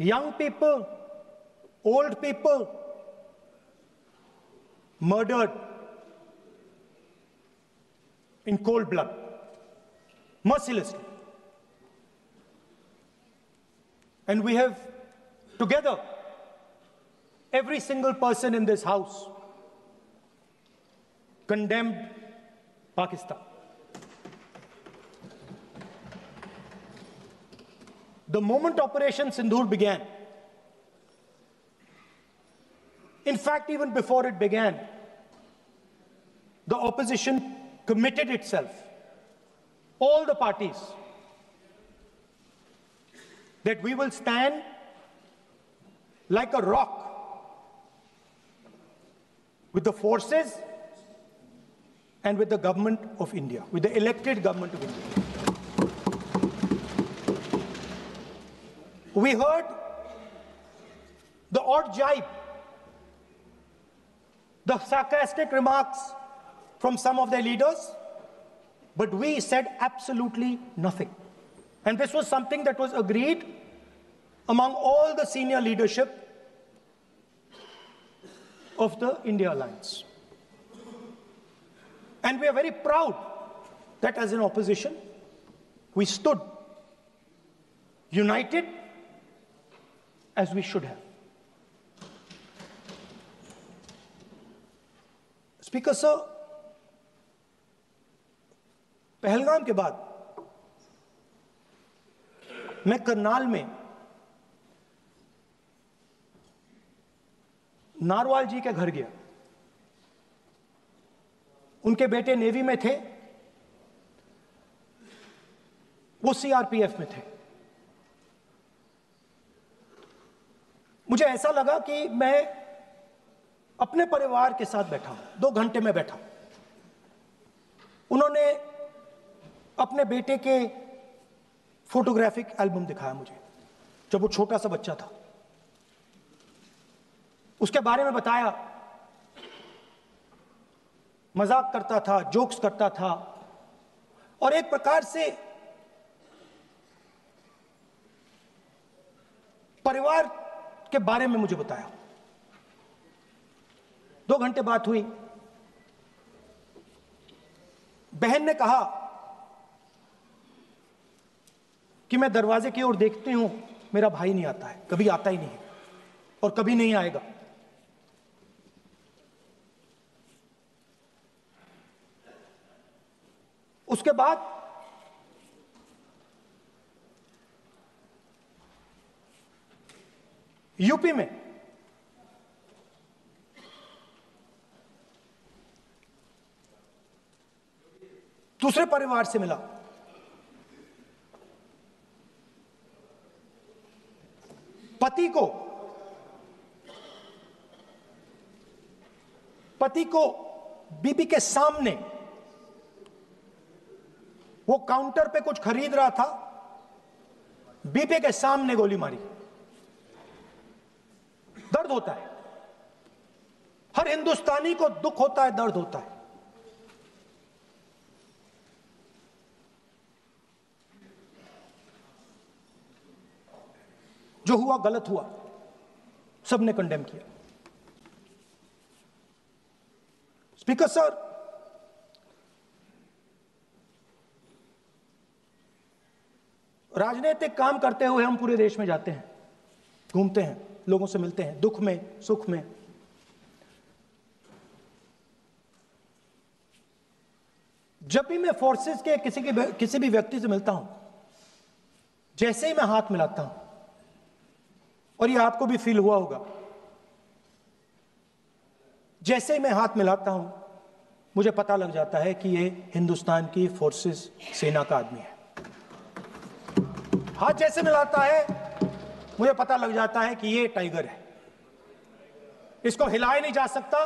young people, old people murdered in cold blood, mercilessly. And we have together, every single person in this house, condemned Pakistan. The moment Operation Sindoor began, in fact, even before it began, the opposition committed itself, all the parties, that we will stand like a rock with the forces and with the government of India, with the elected government of India. We heard the odd jibe, the sarcastic remarks from some of their leaders, but we said absolutely nothing. And this was something that was agreed among all the senior leadership of the India Alliance. And we are very proud that as an opposition, we stood united as we should have. Speaker sir, Pahalgam के बाद मैं करनाल में narwhal जी के घर गया। उनके बेटे navy में थे, वो सीआरपीएफ में थे। मुझे ऐसा लगा कि मैं अपने परिवार के साथ बैठा हूं। 2 घंटे में बैठा। उन्होंने अपने बेटे के फोटोग्राफिक एल्बम दिखाया मुझे, जब वो छोटा सा बच्चा था। उसके बारे में बताया, मजाक करता था, जोक्स करता था, और एक प्रकार से परिवार के बारे में मुझे बताया। 2 घंटे बात हुई। बहन ने कहा कि मैं दरवाजे की ओर देखती हूं, मेरा भाई नहीं आता है, कभी आता ही नहीं है और कभी नहीं आएगा। उसके बाद यूपी में दूसरे परिवार से मिला। पति को बीबी के सामने, वो काउंटर पे कुछ खरीद रहा था, बीबी के सामने गोली मारी। दर्द होता है, हर हिंदुस्तानी को दुख होता है, दर्द होता है। जो हुआ गलत हुआ, सबने कंडेम किया। स्पीकर सर, राजनीतिक काम करते हुए हम पूरे देश में जाते हैं, घूमते हैं, लोगों से मिलते हैं, दुख में, सुख में। जब भी मैं फोर्सेस के किसी भी व्यक्ति से मिलता हूं, जैसे ही मैं हाथ मिलाता हूं, और ये आपको भी फील हुआ होगा, जैसे ही मैं हाथ मिलाता हूं, मुझे पता लग जाता है कि ये हिंदुस्तान की फोर्सेस, सेना का आदमी है। हाथ जैसे मिलाता है, मुझे पता लग जाता है कि ये टाइगर है, इसको हिलाया नहीं जा सकता,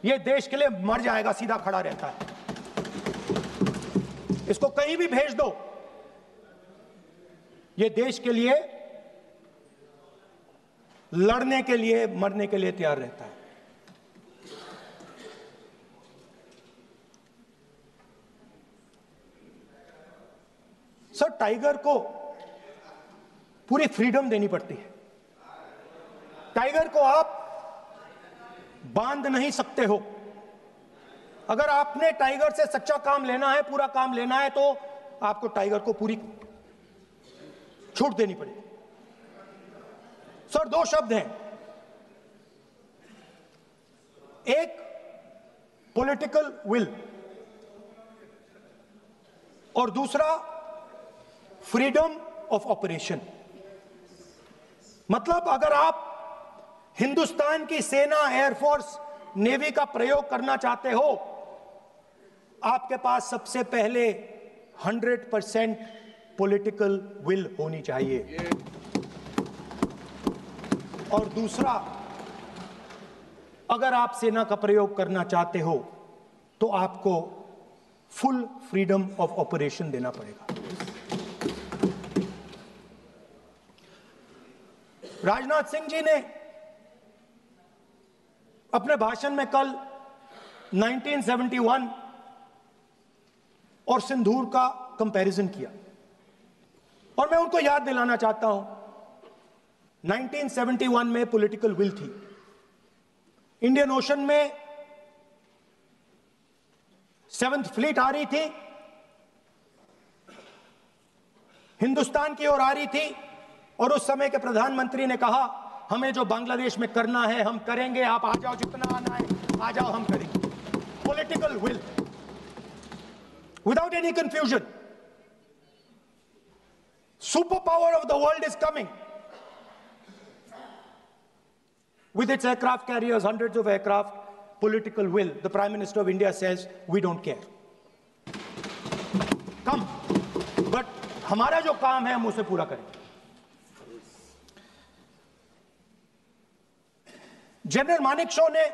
ये देश के लिए मर जाएगा, सीधा खड़ा रहता है। इसको कहीं भी भेज दो, ये देश के लिए लड़ने के लिए, मरने के लिए तैयार रहता है। सर, टाइगर को पूरी फ्रीडम देनी पड़ती है। टाइगर को आप बांध नहीं सकते हो। अगर आपने टाइगर से सच्चा काम लेना है, पूरा काम लेना है, तो आपको टाइगर को पूरी छूट देनी पड़ेगी। सर, दो शब्द हैं, एक पॉलिटिकल विल और दूसरा फ्रीडम ऑफ ऑपरेशन। मतलब अगर आप हिंदुस्तान की सेना, एयरफोर्स, नेवी का प्रयोग करना चाहते हो, आपके पास सबसे पहले 100% पॉलिटिकल विल होनी चाहिए, और दूसरा, अगर आप सेना का प्रयोग करना चाहते हो तो आपको फुल फ्रीडम ऑफ ऑपरेशन देना पड़ेगा। राजनाथ सिंह जी ने अपने भाषण में कल 1971 और सिंदूर का कंपैरिजन किया, और मैं उनको याद दिलाना चाहता हूं, 1971 में पॉलिटिकल विल थी। इंडियन ओशन में 7th फ्लीट आ रही थी, हिंदुस्तान की ओर आ रही थी, और उस समय के प्रधानमंत्री ने कहा, हमें जो बांग्लादेश में करना है हम करेंगे, आप आ जाओ, जितना आना है आ जाओ, हम करेंगे। Political will, without any confusion. Superpower of the world is coming with its aircraft carriers, hundreds of aircraft. Political will. The Prime Minister of India says, we don't care. Come, but हमारा जो काम है हम उसे पूरा करेंगे। General Manekshaw ने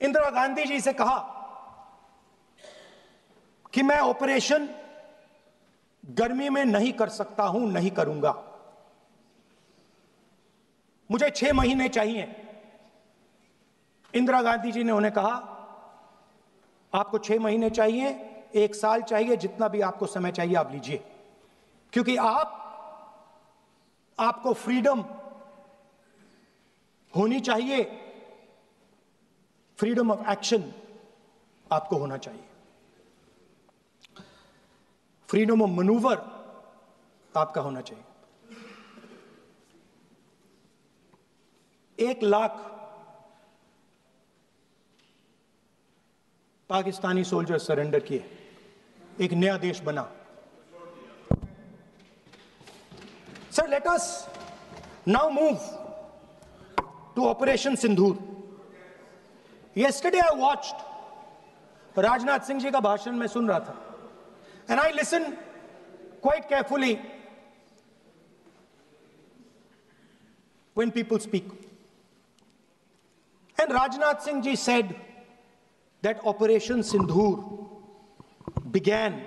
इंदिरा गांधी जी से कहा कि मैं ऑपरेशन गर्मी में नहीं कर सकता हूं, नहीं करूंगा, मुझे 6 महीने चाहिए। इंदिरा गांधी जी ने उन्हें कहा, आपको 6 महीने चाहिए, 1 साल चाहिए, जितना भी आपको समय चाहिए आप लीजिए, क्योंकि आपको फ्रीडम होनी चाहिए, फ्रीडम ऑफ एक्शन आपको होना चाहिए, फ्रीडम ऑफ मैनूवर आपका होना चाहिए। 1 लाख पाकिस्तानी सोल्जर सरेंडर किए, एक नया देश बना। Sir, let us now move to operation Sindoor. Yesterday I watched, Rajnath Singh ji का भाषण मैं सुन रहा था, and I listened quite carefully when people speak. And Rajnath Singh ji said that Operation Sindhur began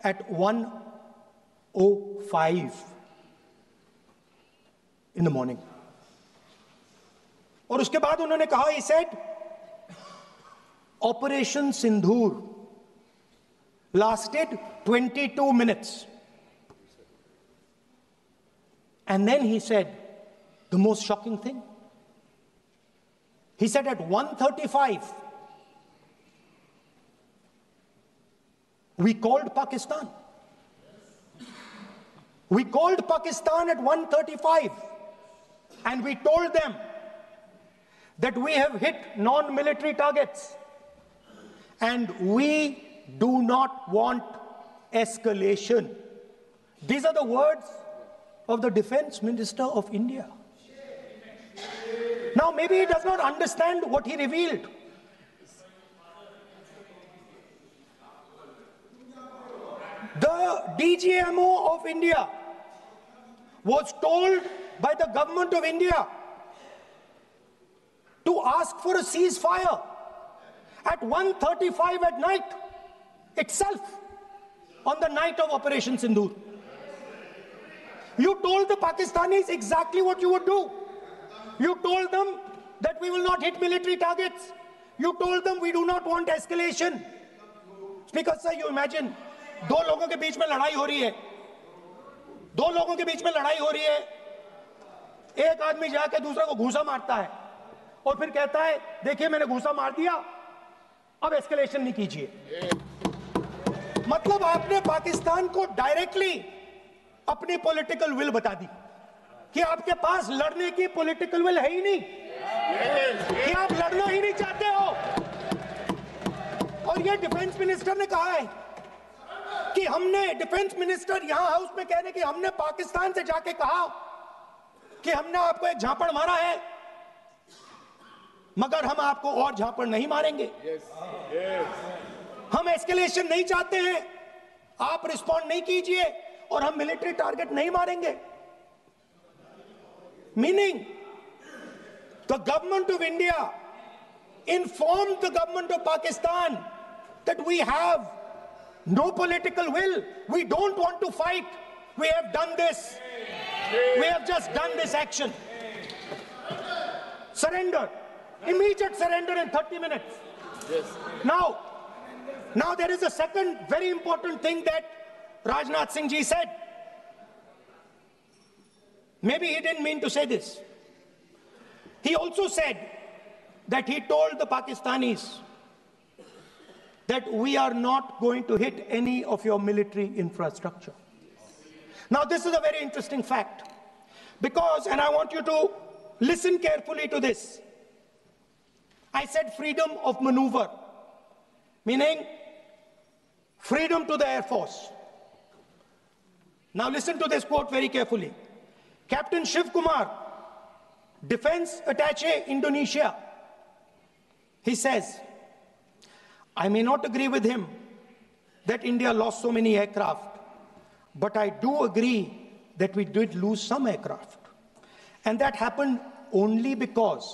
at 1:05 in the morning. और उसके बाद उन्होंने कहा, he said, Operation Sindhur lasted 22 minutes. And then he said the most shocking thing. He said at 1:35, we called Pakistan. We called Pakistan at 1:35 and we told them that we have hit non-military targets and we do not want escalation. These are the words of the Defense Minister of India. Now, maybe he does not understand what he revealed. The DGMO of India was told by the government of India to ask for a ceasefire at 1:35 at night itself, on the night of Operation Sindhur. You told the Pakistanis exactly what you would do. You told them that we will not hit military targets. You told them we do not want escalation. Speaker sir, you imagine, दो लोगों के बीच में लड़ाई हो रही है, एक आदमी जाके दूसरे को घूसा मारता है और फिर कहता है देखिए मैंने घूसा मार दिया, अब एस्केलेशन नहीं कीजिए। मतलब आपने पाकिस्तान को डायरेक्टली अपनी पॉलिटिकल विल बता दी कि आपके पास लड़ने की पॉलिटिकल विल है ही नहीं, कि आप लड़ना ही नहीं चाहते हो। और ये डिफेंस मिनिस्टर ने कहा है कि हमने, डिफेंस मिनिस्टर यहां हाउस में कह रहे कि हमने पाकिस्तान से जाके कहा कि हमने आपको एक झापड़ मारा है, मगर हम आपको और झापड़ नहीं मारेंगे। हम एस्केलेशन नहीं चाहते हैं, आप रिस्पॉन्ड नहीं कीजिए और हम मिलिट्री टारगेट नहीं मारेंगे। Meaning the government of India informed the government of Pakistan that we have no political will. We don't want to fight. We have done this. We have just done this action. Surrender. Immediate surrender in 30 minutes. Yes. Now there is a second very important thing that Rajnath Singh ji said. Maybe he didn't mean to say this. He also said that he told the Pakistanis that we are not going to hit any of your military infrastructure. Now this is a very interesting fact, because, and I want you to listen carefully to this, I said freedom of maneuver, meaning freedom to the Air Force. Now listen to this quote very carefully. Captain Shiv Kumar, Defense Attaché, Indonesia, he says, I may not agree with him that India lost so many aircraft, but I do agree that we did lose some aircraft. And that happened only because